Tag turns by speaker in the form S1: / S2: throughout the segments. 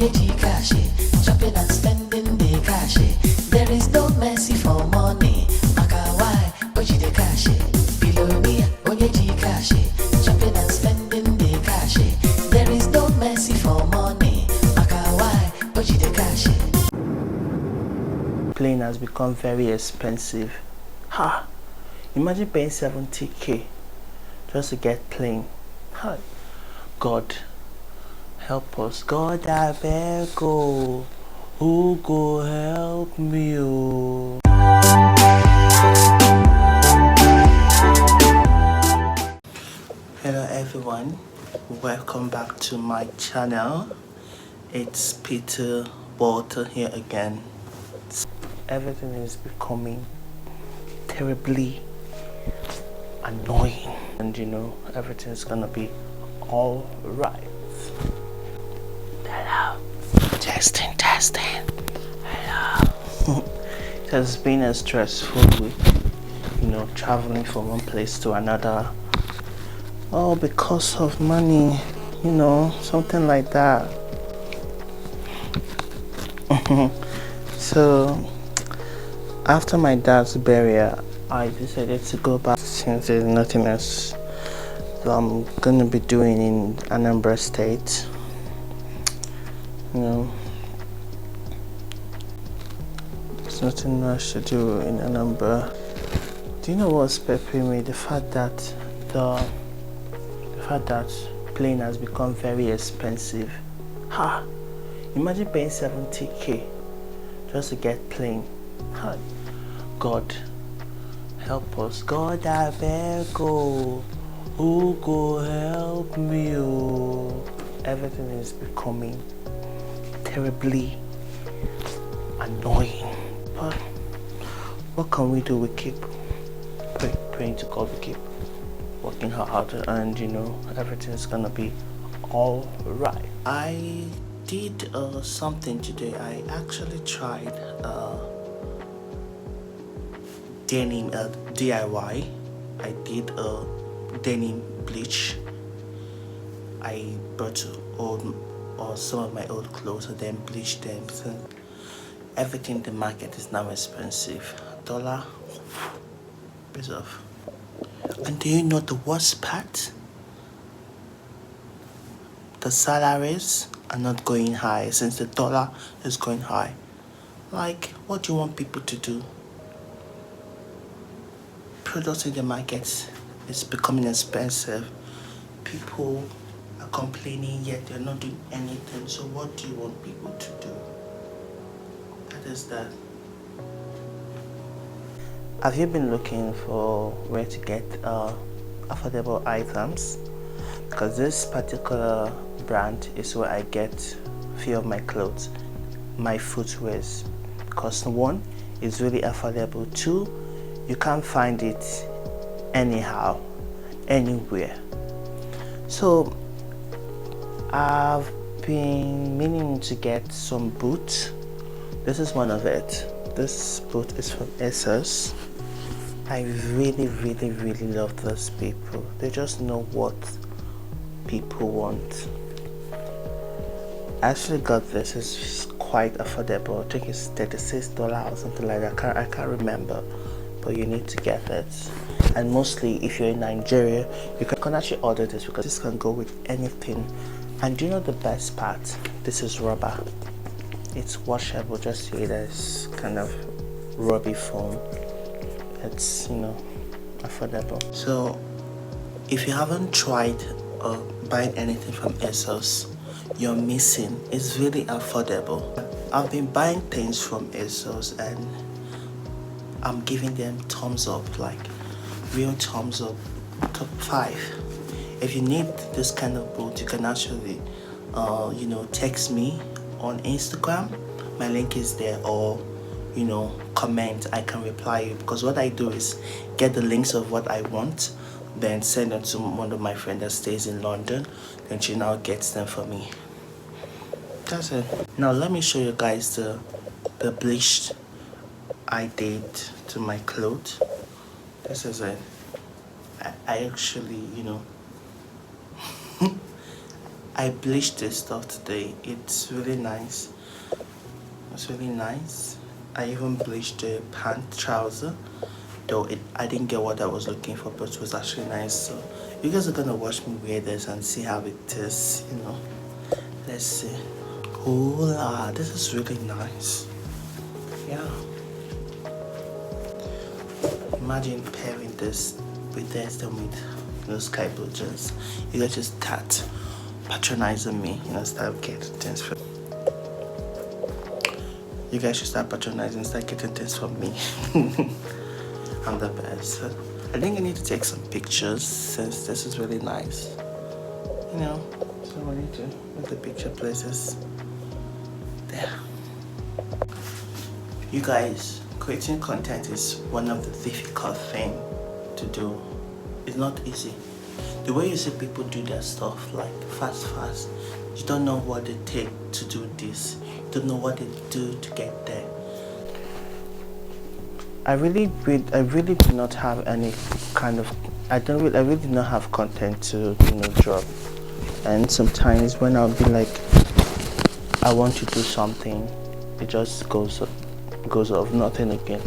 S1: Shopping and spending the cash. There is no mercy for money. Makawai, oji the cash. Bilonia, onyeji cash. Shopping and spending the cash. There is no mercy for money. Makawai, oji the cash.
S2: Plane has become very expensive. Ha! Imagine paying 70k just to get plane. Ha! God help us. God, I beg you. Who go help me? Oh. Hello everyone, welcome back to my channel. It's Peter Walter here again. Everything is becoming terribly annoying, and everything's gonna be all right. Hello, testing. Hello. It has been a stressful week, traveling from one place to another. Oh, because of money, something like that. So after my dad's burial, I decided to go back since there's nothing else that I'm gonna be doing in Anambra State. There's nothing much to do in Anambra. Do you know what's peppering me? The fact that plane has become very expensive. Ha! Imagine paying 70k just to get plane. Ha! God help us. God, I beg you. Who go help me? Oh. Everything is becoming terribly annoying. But what can we do? We keep praying to God. We keep working hard, and everything's gonna be all right. I did something today. I actually tried denim DIY. I did a denim bleach. I brought some of my old clothes and then bleached them. So everything in the market is now expensive. $1 is off. And do you know the worst part? The salaries are not going high since the dollar is going high. Like, what do you want people to do? Products in the market is becoming expensive. People are complaining, yet they're not doing anything. So what do you want people to do? That is that. Have you been looking for where to get affordable items? Because this particular brand is where I get a few of my clothes, my footwears. Because one, it's really affordable. Two, you can't find it anyhow, anywhere. So I've been meaning to get some boots. This is one of it. This boot is from ASOS. I really love those people. They just know what people want. I actually got this. It's quite affordable. I think it's $36 or something like that. I can't remember, but you need to get it. And mostly if you're in Nigeria, you can actually order this because this can go with anything. And do you know the best part? This is rubber. It's washable. Just see it as kind of rubby foam. It's affordable. So if you haven't tried buying anything from ASOS, you're missing. It's really affordable. I've been buying things from ASOS and I'm giving them thumbs up, like real thumbs up, top 5. If you need this kind of boot, you can actually text me on Instagram. My link is there, or comment. I can reply you, because what I do is get the links of what I want, then send them to one of my friends that stays in London, then she now gets them for me. That's it. Now let me show you guys the bleach I did to my clothes. This is it. I actually I bleached this stuff today. It's really nice. It's really nice. I even bleached the pant trouser, though I didn't get what I was looking for, but it was actually nice. So you guys are gonna watch me wear this and see how it is, you know. Let's see. Oh, this is really nice. Yeah. Imagine pairing this with this and with those sky blue jeans. You guys just start patronizing me, you know, start getting things from. You guys should start patronizing, start getting things from me. I'm the best. I think I need to take some pictures since this is really nice. You know, so I need to make the picture places. There. You guys, creating content is one of the difficult things to do. It's not easy. The way you see people do their stuff, like fast, you don't know what they take to do this. You don't know what they do to get there. I really do not have any kind of. I really do not have content to drop. And sometimes when I'll be like, I want to do something, it just goes off nothing again.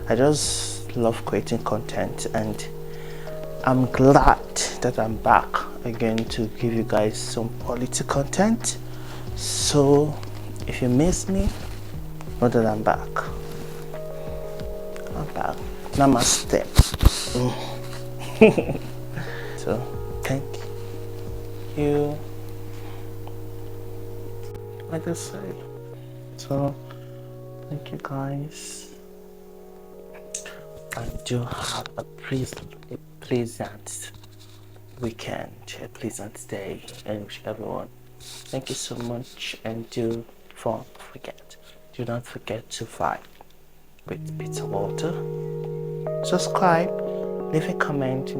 S2: I just love creating content, and I'm glad that I'm back again to give you guys some quality content. So if you miss me, know that I'm back. I'm back. Namaste. So thank you. Like I said. So thank you guys. And do have a pleasant weekend, a pleasant day, and wish everyone. Thank you so much, and do not forget to vibe with bitter water. Subscribe, leave a comment,